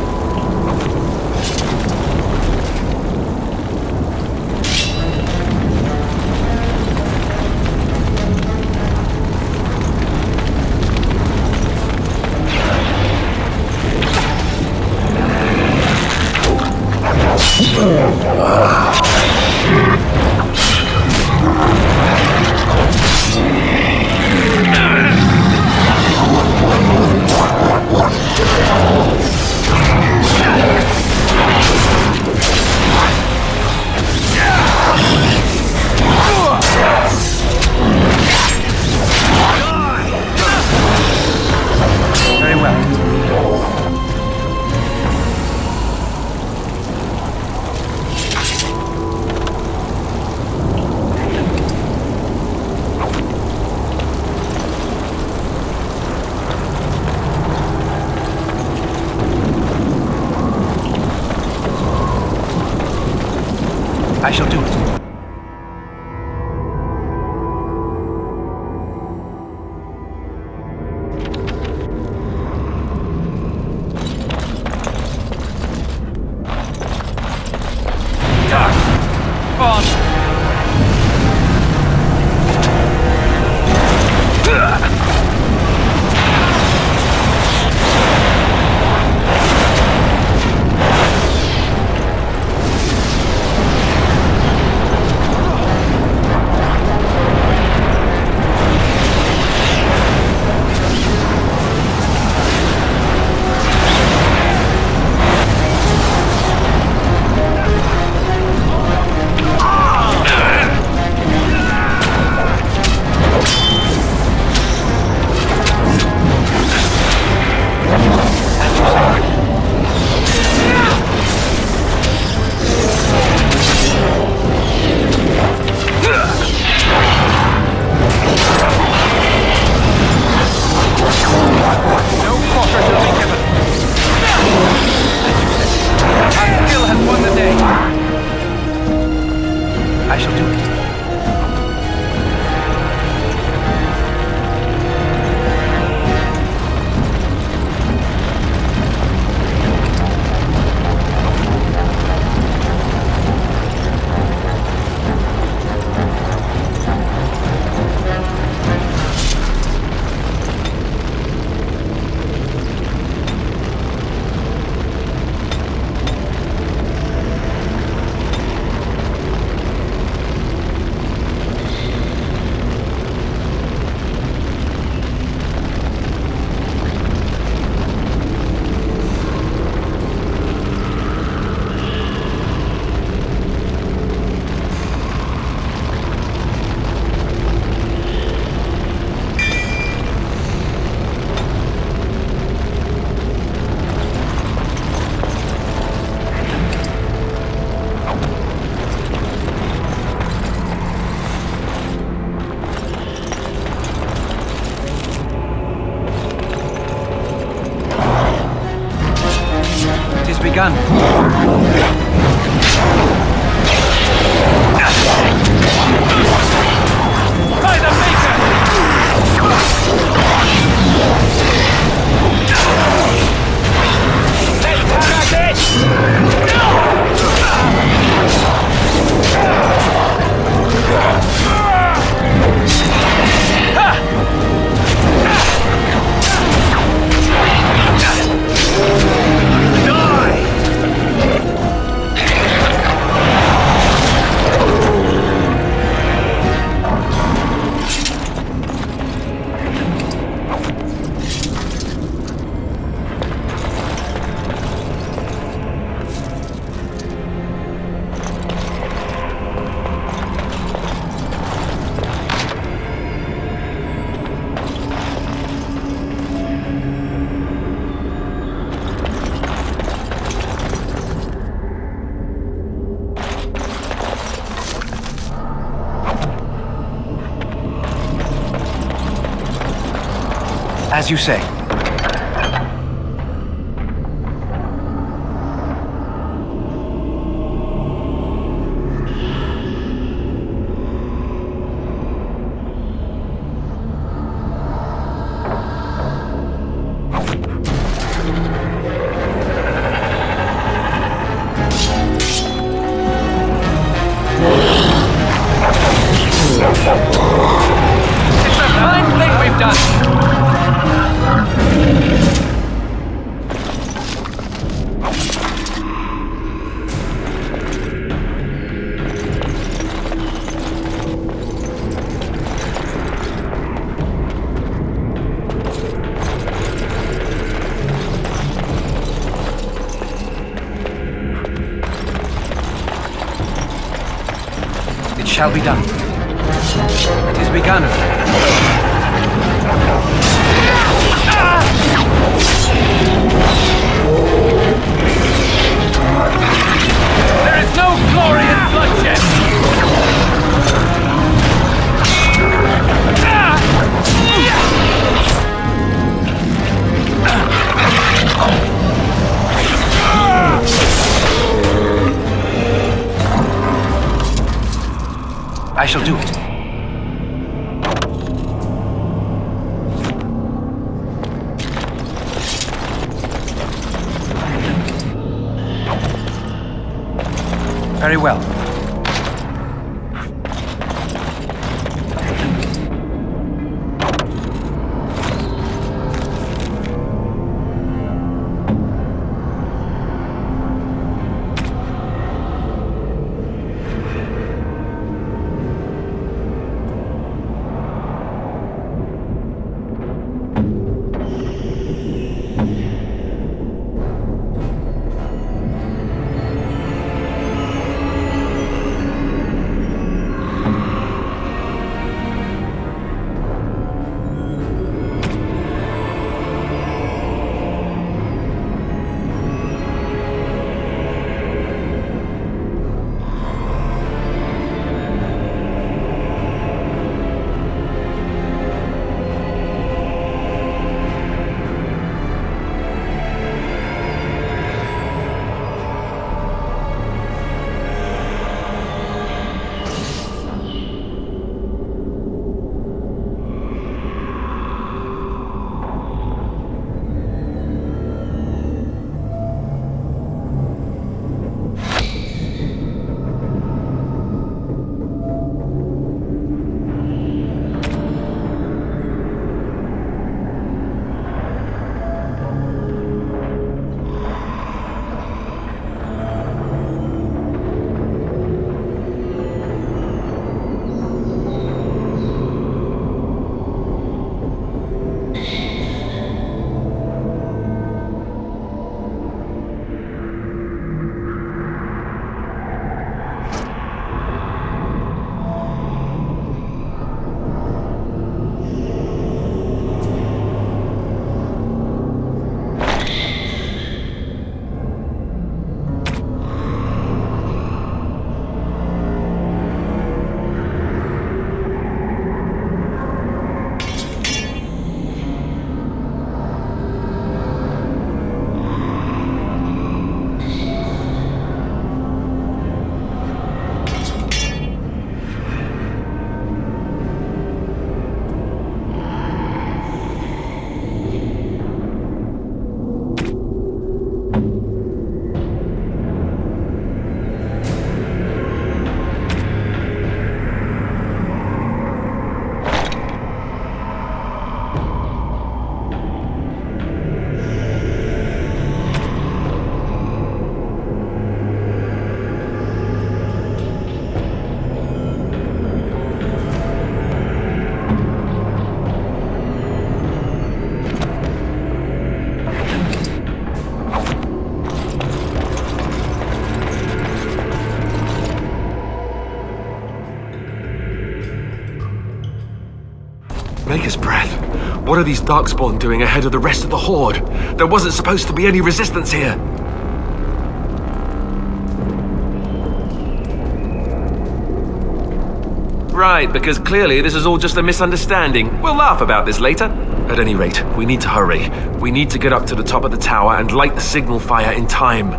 I shall do it. Begun. By the Maker! Let's have As you say. shall be done. It is begun. There is no glory in bloodshed! I shall do it. Very well. Maker's breath. What are these Darkspawn doing ahead of the rest of the Horde? There wasn't supposed to be any resistance here. Right, because clearly this is all just a misunderstanding. We'll laugh about this later. At any rate, we need to hurry. We need to get up to the top of the tower and light the signal fire in time.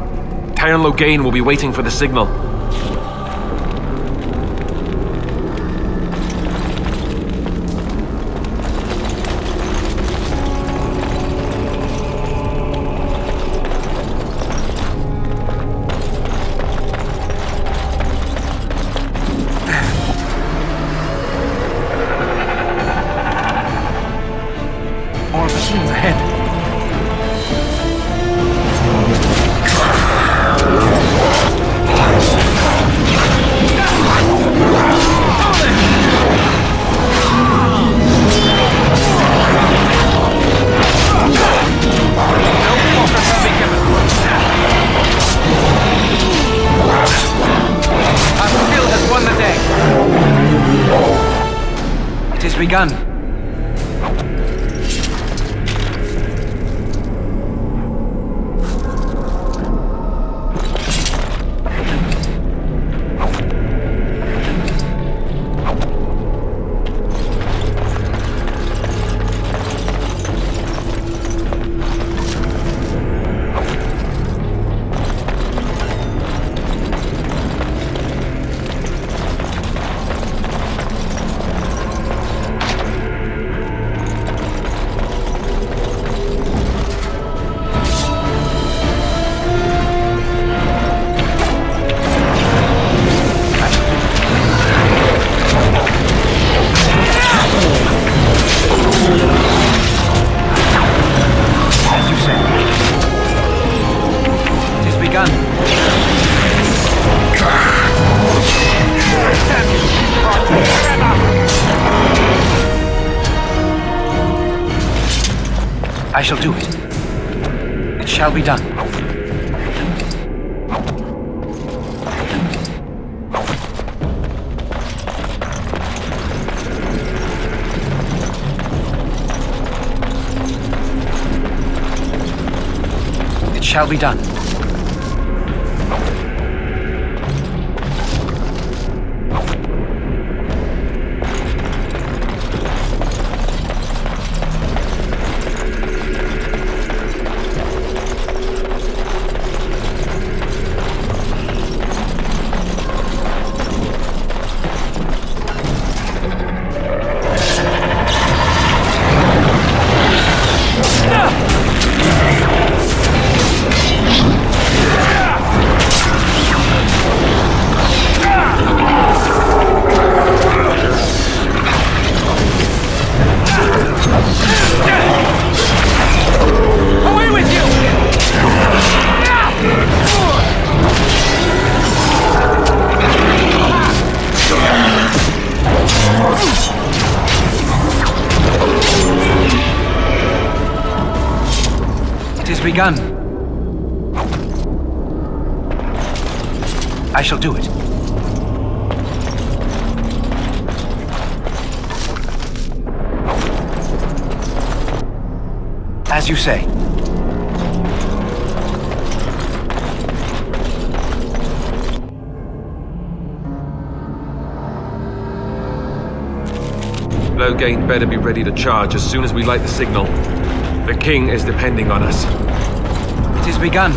Taron Logain will be waiting for the signal. begun. I shall do it. It shall be done. It shall be done. Begun. I shall do it. As you say. Logate better be ready to charge as soon as we light the signal. The king is depending on us. It is begun.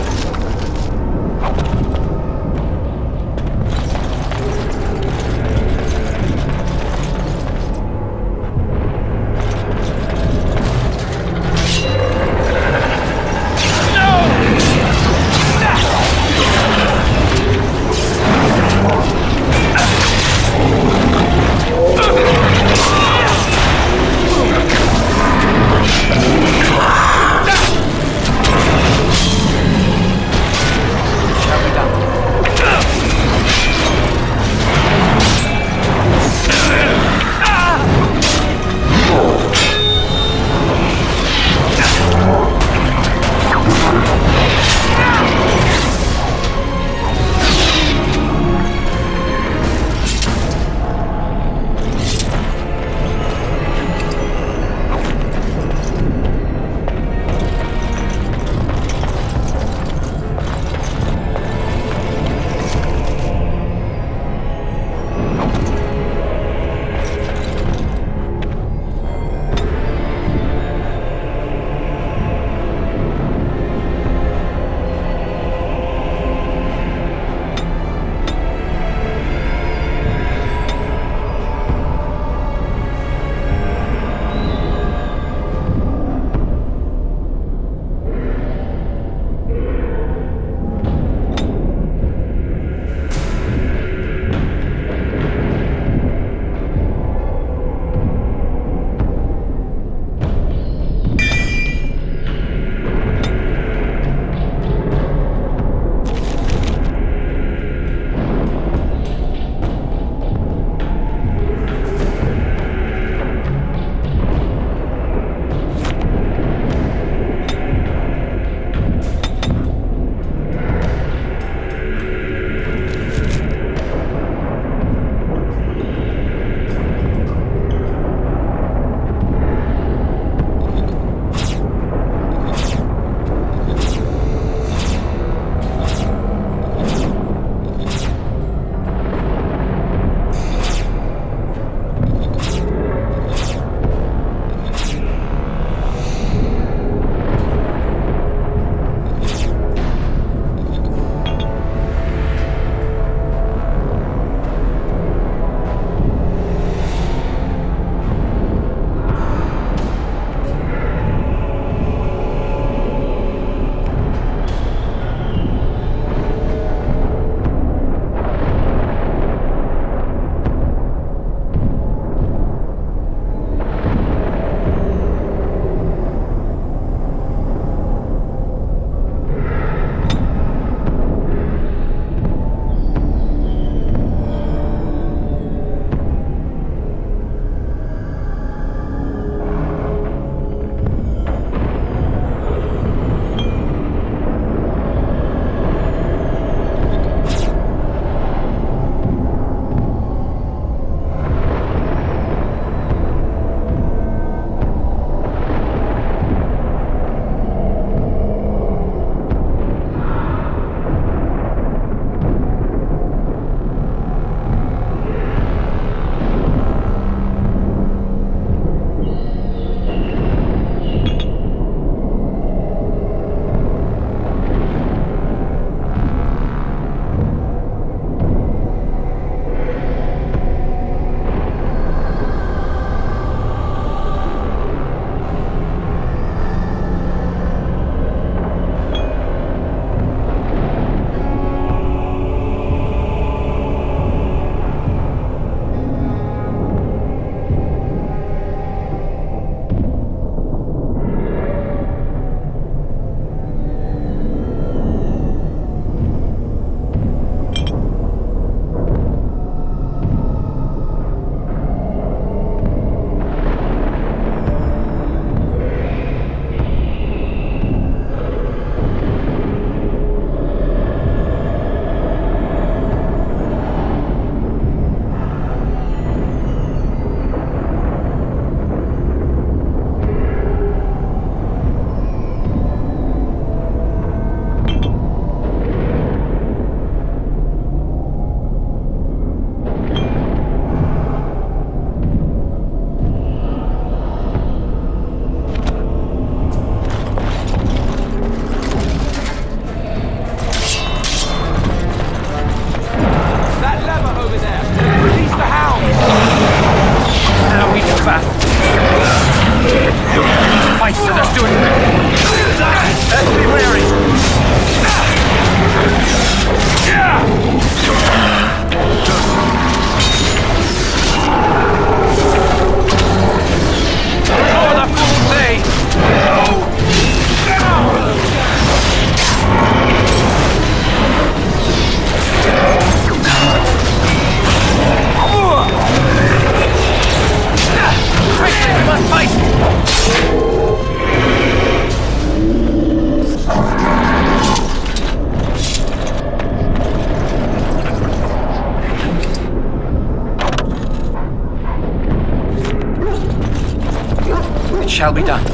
shall be done.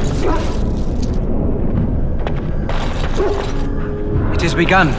It is begun.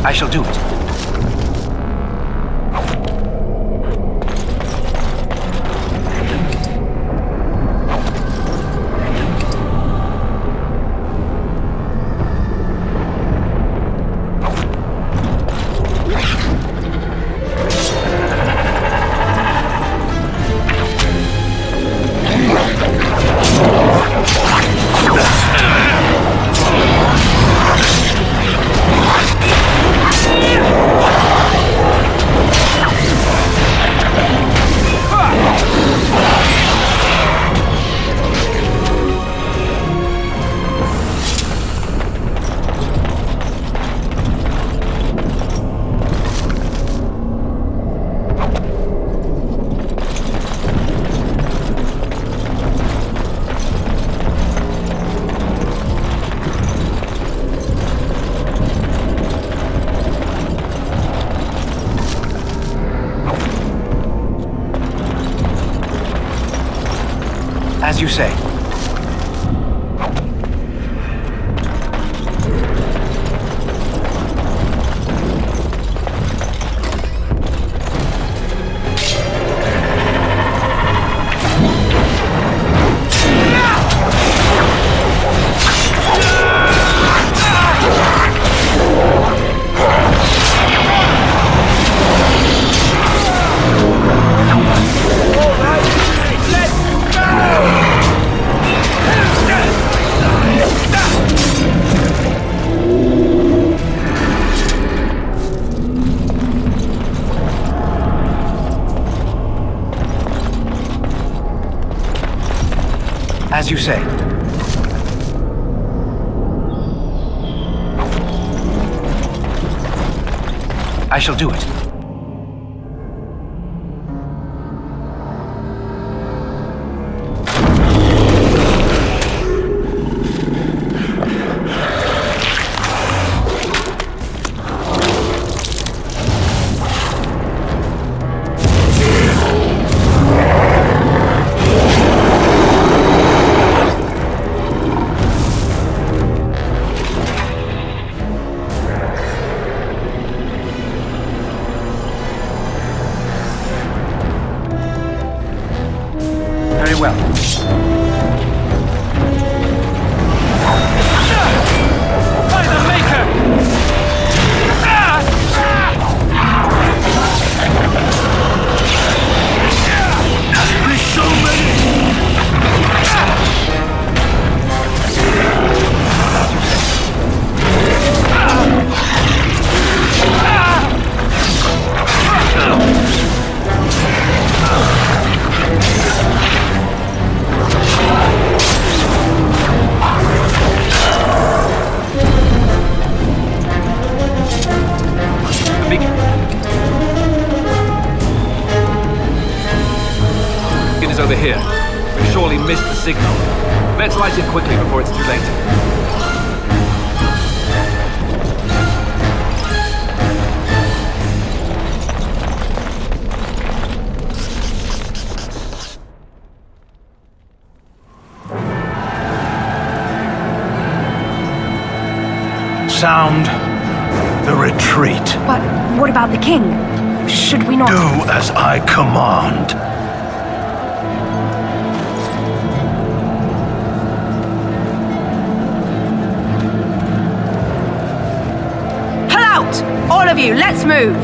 I shall do it. As you say. As you say. I shall do it. Very well. By the Maker! There's so is over here. We've surely missed the signal. Let's light it quickly before it's too late. Sound the retreat. But what about the king? Should we not... Do as I command. Pull out! All of you, let's move!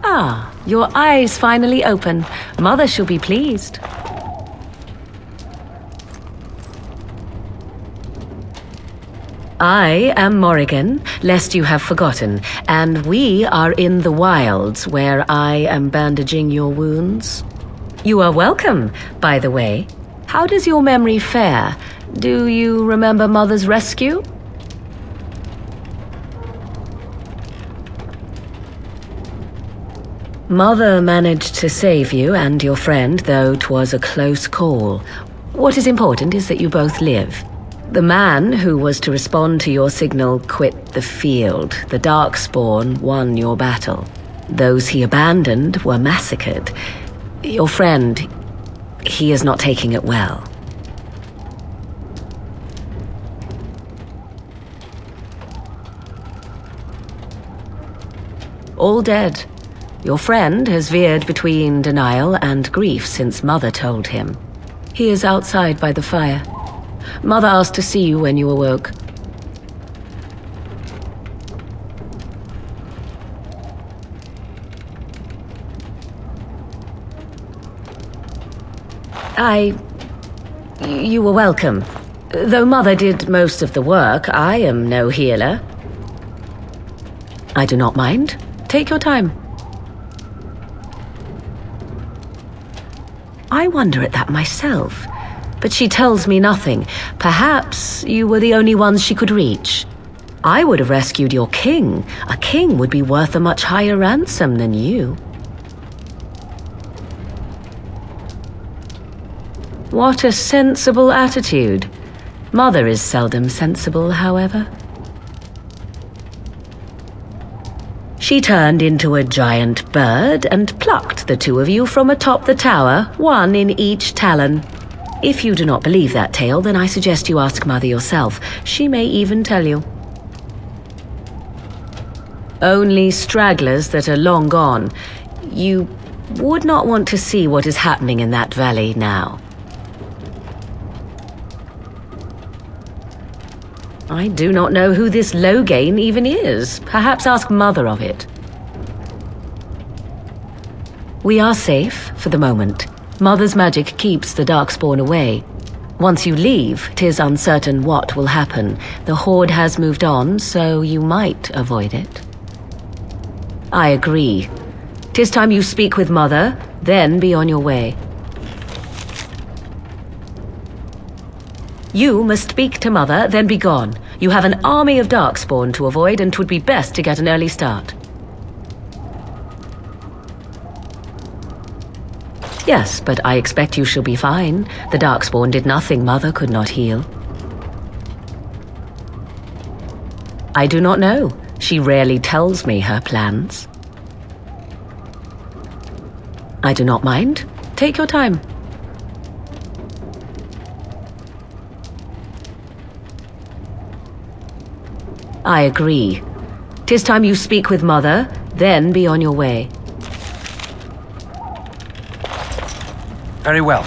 Ah, your eyes finally open. Mother shall be pleased. I am Morrigan, lest you have forgotten, and we are in the wilds where I am bandaging your wounds. You are welcome, by the way. How does your memory fare? Do you remember Mother's rescue? Mother managed to save you and your friend, though 'twas a close call. What is important is that you both live. The man who was to respond to your signal quit the field. The Darkspawn won your battle. Those he abandoned were massacred. Your friend, he is not taking it well. All dead. Your friend has veered between denial and grief since Mother told him. He is outside by the fire. Mother asked to see you when you awoke. You were welcome. Though Mother did most of the work, I am no healer. I do not mind. Take your time. I wonder at that myself, but she tells me nothing. Perhaps you were the only ones she could reach. I would have rescued your king. A king would be worth a much higher ransom than you. What a sensible attitude. Mother is seldom sensible, however. She turned into a giant bird and plucked the two of you from atop the tower, one in each talon. If you do not believe that tale, then I suggest you ask Mother yourself. She may even tell you. Only stragglers that are long gone. You would not want to see what is happening in that valley now. I do not know who this Loghain even is. Perhaps ask Mother of it. We are safe for the moment. Mother's magic keeps the Darkspawn away. Once you leave, 'tis uncertain what will happen. The Horde has moved on, so you might avoid it. I agree. 'Tis time you speak with Mother, then be on your way. You must speak to Mother, then be gone. You have an army of Darkspawn to avoid, and 'twould be best to get an early start. Yes, but I expect you shall be fine. The Darkspawn did nothing Mother could not heal. I do not know. She rarely tells me her plans. I do not mind. Take your time. I agree. 'Tis time you speak with Mother, then be on your way. Very well.